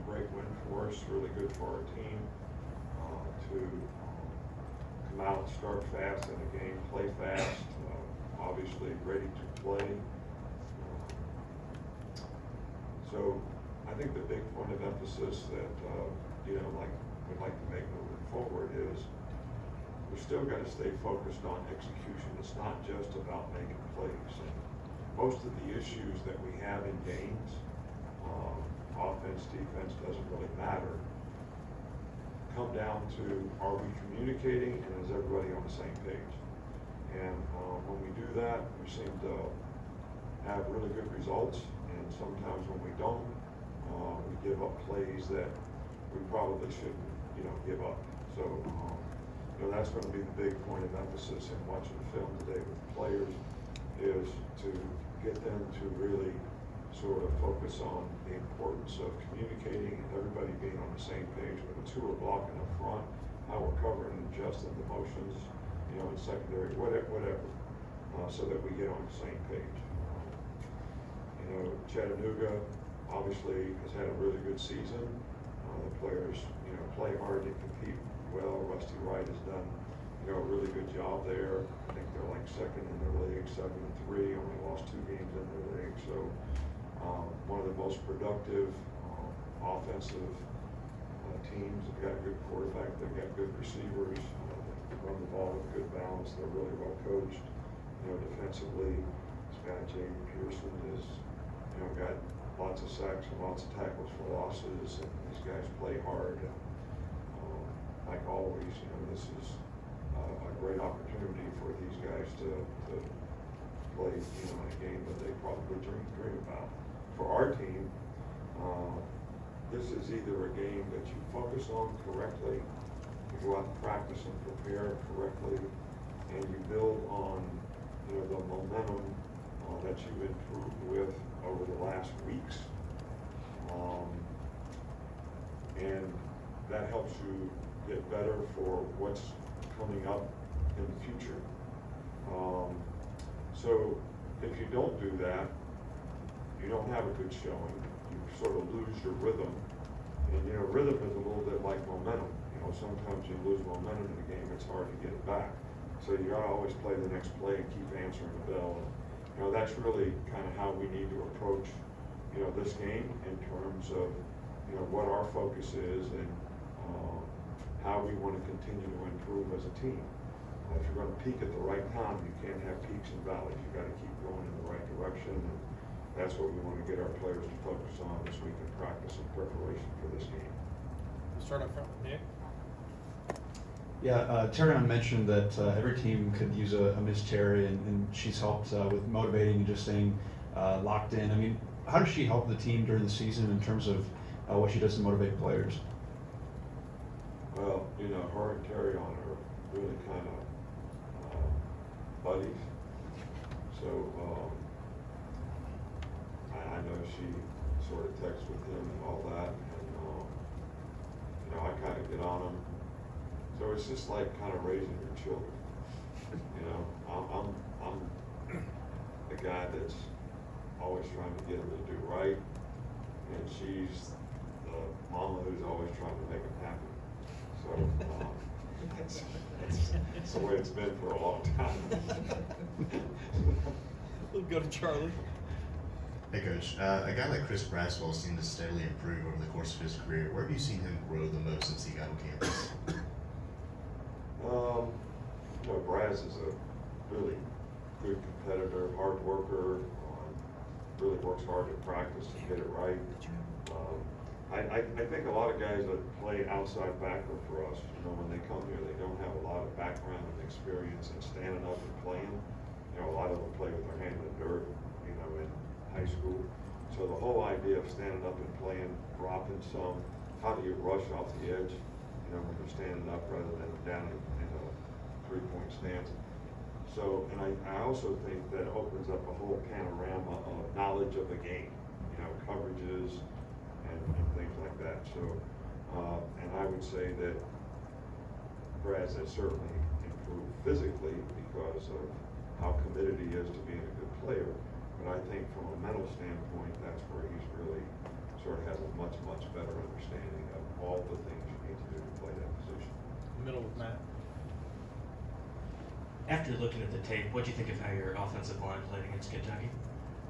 great win for us, really good for our team to come out and start fast in the game, play fast, obviously ready to play. So I think the big point of emphasis that, like we'd like to make moving forward is we still got to stay focused on execution. It's not just about making plays. And most of the issues that we have in games, offense, defense, doesn't really matter, come down to are we communicating and is everybody on the same page? And when we do that, we seem to have really good results. And sometimes when we don't, we give up plays that we probably shouldn't, give up. So, that's going to be the big point of emphasis in watching the film today with the players is to get them to really sort of focus on the importance of communicating and everybody being on the same page. When the two are blocking up front, how we're covering and adjusting the motions, in secondary, whatever, so that we get on the same page. Chattanooga obviously has had a really good season. The players, play hard, they compete well. Rusty Wright has done, a really good job there. I think they're like second in their league, 7-3, only lost 2 games in their league. So one of the most productive offensive teams. They've got a good quarterback. They've got good receivers. They run the ball with good balance. They're really well coached. Defensively, this guy Jaden Pearson is, got lots of sacks and lots of tackles for losses, and these guys play hard. And, like always, this is a great opportunity for these guys to play, in a game that they probably dream about. For our team, this is either a game that you focus on correctly, you go out and practice and prepare correctly, and you build on, the momentum that you've improved with over the last weeks, and that helps you get better for what's coming up in the future. So if you don't do that, you don't have a good showing. You sort of lose your rhythm, and rhythm is a little bit like momentum. Sometimes you lose momentum in the game; it's hard to get it back. So you gotta always play the next play and keep answering the bell. And, that's really kind of how we need to approach, this game in terms of, what our focus is and how we want to continue to improve as a team. If you're going to peak at the right time, you can't have peaks and valleys. You got to keep going in the right direction, and that's what we want to get our players to focus on this week in practice and preparation for this game. We'll start up front with Nick. Yeah, Terry mentioned that every team could use a Miss Terry, and she's helped with motivating and just staying locked in. I mean, how does she help the team during the season in terms of what she does to motivate players? Well, her and Terry on are really kind of buddies. So I know she sort of texts with him and all that, and I kind of get on him. So it's just like kind of raising your children. I'm the guy that's always trying to get them to do right, and she's the mama who's always trying to make them happy. So that's the way it's been for a long time. We'll go to Charlie. Hey, Coach. A guy like Chris Braswell seemed to steadily improve over the course of his career. Where have you seen him grow the most since he got on campus? Braz is a really good competitor, hard worker, really works hard at practice to get it right. I think a lot of guys that play outside backer for us, when they come here, they don't have a lot of background and experience in standing up and playing. A lot of them play with their hand in the dirt, in high school. So the whole idea of standing up and playing, dropping some, how do you rush off the edge, when you're standing up rather than down in a three-point stance. So, and I also think that opens up a whole panorama of knowledge of the game, coverages and things like that. So, and I would say that Braz has certainly improved physically because of how committed he is to being a good player. But I think from a mental standpoint, that's where he's really sort of has a much, much better understanding of all the things you need to do to play that position. Middle with Matt. After looking at the tape, what do you think of how your offensive line played against Kentucky?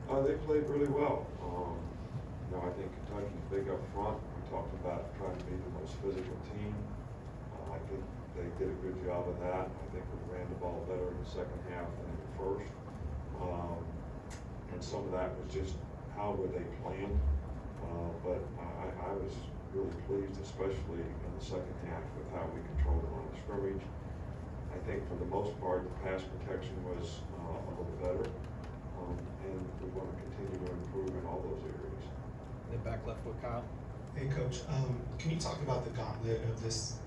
They played really well. I think Kentucky's big up front. We talked about trying to be the most physical team. I think they did a good job of that. I think we ran the ball better in the second half than in the first. And some of that was just how were they planned. But I was really pleased, especially in the second half, with how we controlled the line of scrimmage. I think for the most part, the pass protection was a little better. And we want to continue to improve in all those areas. Then back left with Kyle. Hey, Coach. Can you talk about the gauntlet of this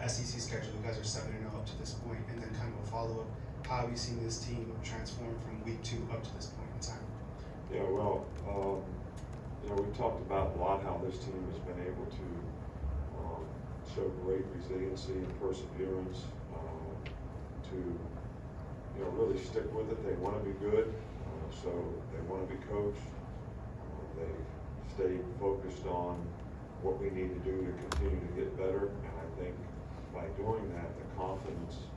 SEC schedule? You guys are 7-0 up to this point, and then kind of a follow-up. How have you seen this team transform from week 2 up to this point in time? Yeah, well, we talked about a lot how this team has been able to show great resiliency and perseverance, to really stick with it. They want to be good, so they want to be coached. They stay focused on what we need to do to continue to get better, and I think by doing that, the confidence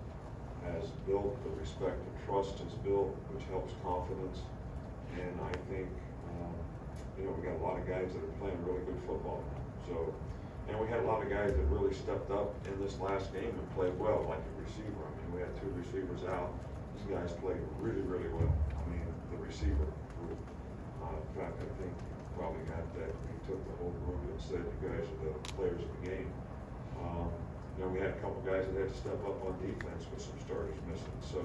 has built, the respect and trust is built, which helps confidence. And I think we got a lot of guys that are playing really good football now. So, and we had a lot of guys that really stepped up in this last game and played well, like a receiver. I mean, we had 2 receivers out. These guys played really, really well. I mean, the receiver group. In fact, I think probably got that. We took the whole group and said, "You guys are the players of the game." We had a couple guys that had to step up on defense with some starters missing. So,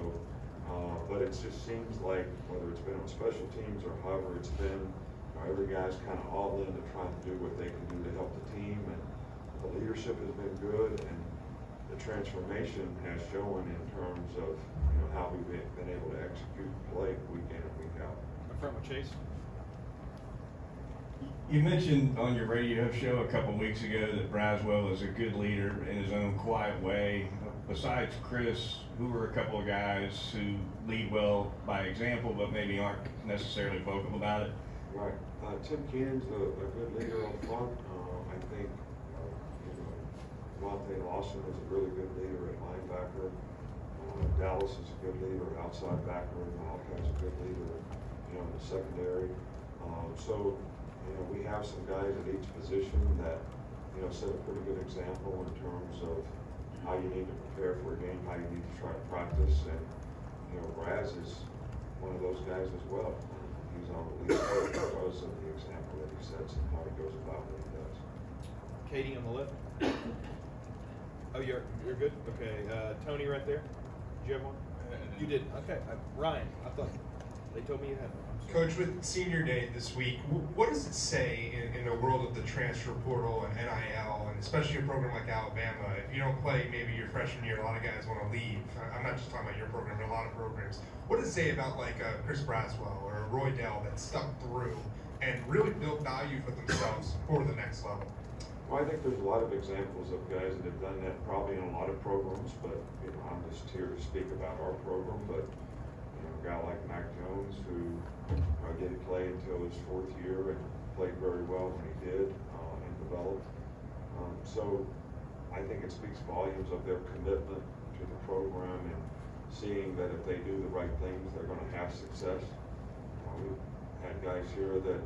but it just seems like whether it's been on special teams or however it's been, every guy's kind of all in to trying to do what they can do to help the team, and the leadership has been good, and the transformation has shown in terms of how we've been able to execute play week in and week out. In front with Chase. You mentioned on your radio show a couple weeks ago that Braswell is a good leader in his own quiet way. Besides Chris, who are a couple of guys who lead well by example, but maybe aren't necessarily vocal about it? Right. Tim Keenan's a good leader up front. I think Monte Lawson is a really good leader at linebacker. Dallas is a good leader at outside backer. Malachi's a good leader, in the secondary. So we have some guys at each position that, set a pretty good example in terms of how you need to prepare for a game, how you need to try to practice. And, Braz is one of those guys as well. He's on the lead because of the example that he sets and how he goes about what he does. Katie on the left. Oh, you're good? Okay. Tony right there. Did you have one? You did. Okay. Ryan, I thought they told me you had one. Coach, with senior day this week, what does it say in a world of the transfer portal and NIL, and especially a program like Alabama? If you don't play maybe your freshman year, a lot of guys want to leave. I'm not just talking about your program, but a lot of programs. What does it say about like Chris Braswell or Roy Dell that stuck through and really built value for themselves for the next level? Well, I think there's a lot of examples of guys that have done that probably in a lot of programs, but I'm just here to speak about our program. But a guy like Mac Jones, who didn't play until his 4th year and played very well when he did and developed. So I think it speaks volumes of their commitment to the program and seeing that if they do the right things, they're going to have success. We've had guys here that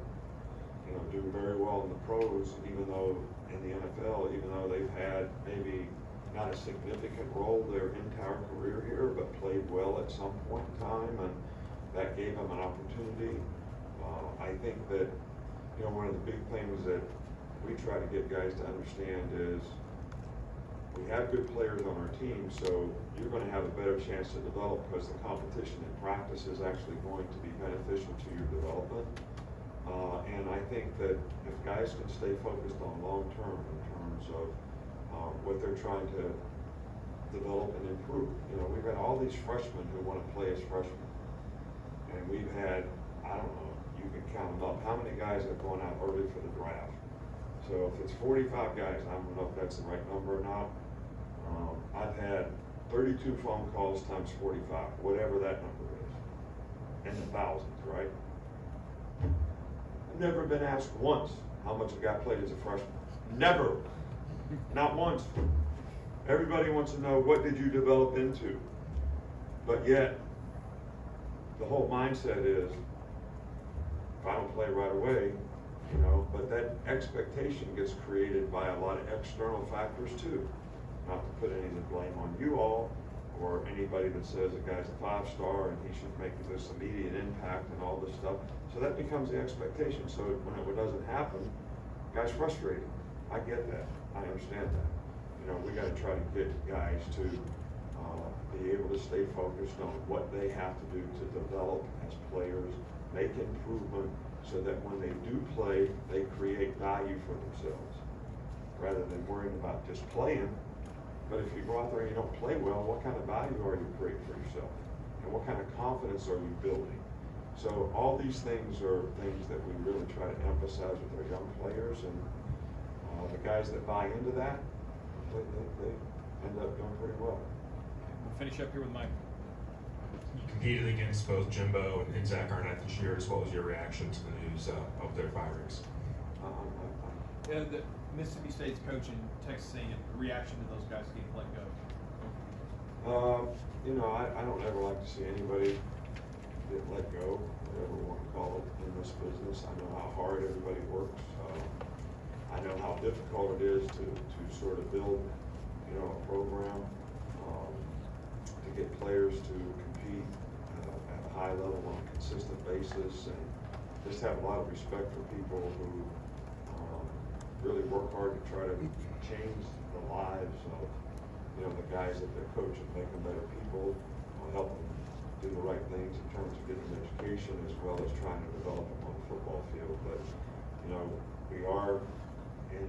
do very well in the pros, even though in the NFL, even though they've had maybe not a significant role their entire career here, but played well at some point in time, and that gave them an opportunity. I think that one of the big things that we try to get guys to understand is we have good players on our team, so you're going to have a better chance to develop because the competition in practice is actually going to be beneficial to your development. And I think that if guys can stay focused on long term in terms of what they're trying to develop and improve. We've had all these freshmen who want to play as freshmen. And we've had, I don't know, you can count them up, how many guys have gone out early for the draft. So if it's 45 guys, I don't know if that's the right number or not. I've had 32 phone calls times 45, whatever that number is, in the thousands, right? I've never been asked once how much a guy played as a freshman? Never. Not once. Everybody wants to know, what did you develop into? But yet, the whole mindset is, if I don't play right away, you know, but that expectation gets created by a lot of external factors too. Not to put any of the blame on you all, or anybody that says a guy's a 5-star and he should make this immediate impact and all this stuff. So that becomes the expectation. So when it doesn't happen, guy's frustrated. I get that. I understand that. You know, we got to try to get guys to be able to stay focused on what they have to do to develop as players, make improvement, so that when they do play, they create value for themselves, rather than worrying about just playing. But if you go out there and you don't play well, what kind of value are you creating for yourself? And what kind of confidence are you building? So all these things are things that we really try to emphasize with our young players, and the guys that buy into that, they end up doing pretty well. We'll finish up here with Mike. You competed against both Jimbo and Zach Arnett this year. What was your reaction to the news of their firings? Yeah, the Mississippi State's coach in Texas A&M, reaction to those guys getting let go. You know, I don't ever like to see anybody get let go, whatever we want to call it, in this business. I know how hard everybody works. I know how difficult it is to sort of build, you know, a program, to get players to compete at a high level on a consistent basis, and just have a lot of respect for people who really work hard to try to change the lives of, you know, the guys that they're coaching, make them better people, help them do the right things in terms of getting an education, as well as trying to develop them on the football field. But, you know, we are in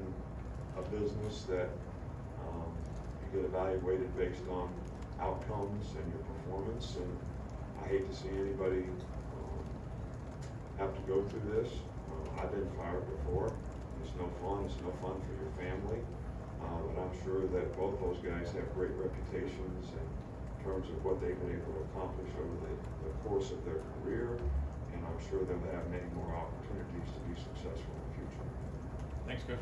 a business that you get evaluated based on outcomes and your performance, and I hate to see anybody have to go through this. I've been fired before. It's no fun. It's no fun for your family. But I'm sure that both those guys have great reputations in terms of what they've been able to accomplish over the course of their career, and I'm sure they'll have many more opportunities to be successful in the future. Thanks, Coach.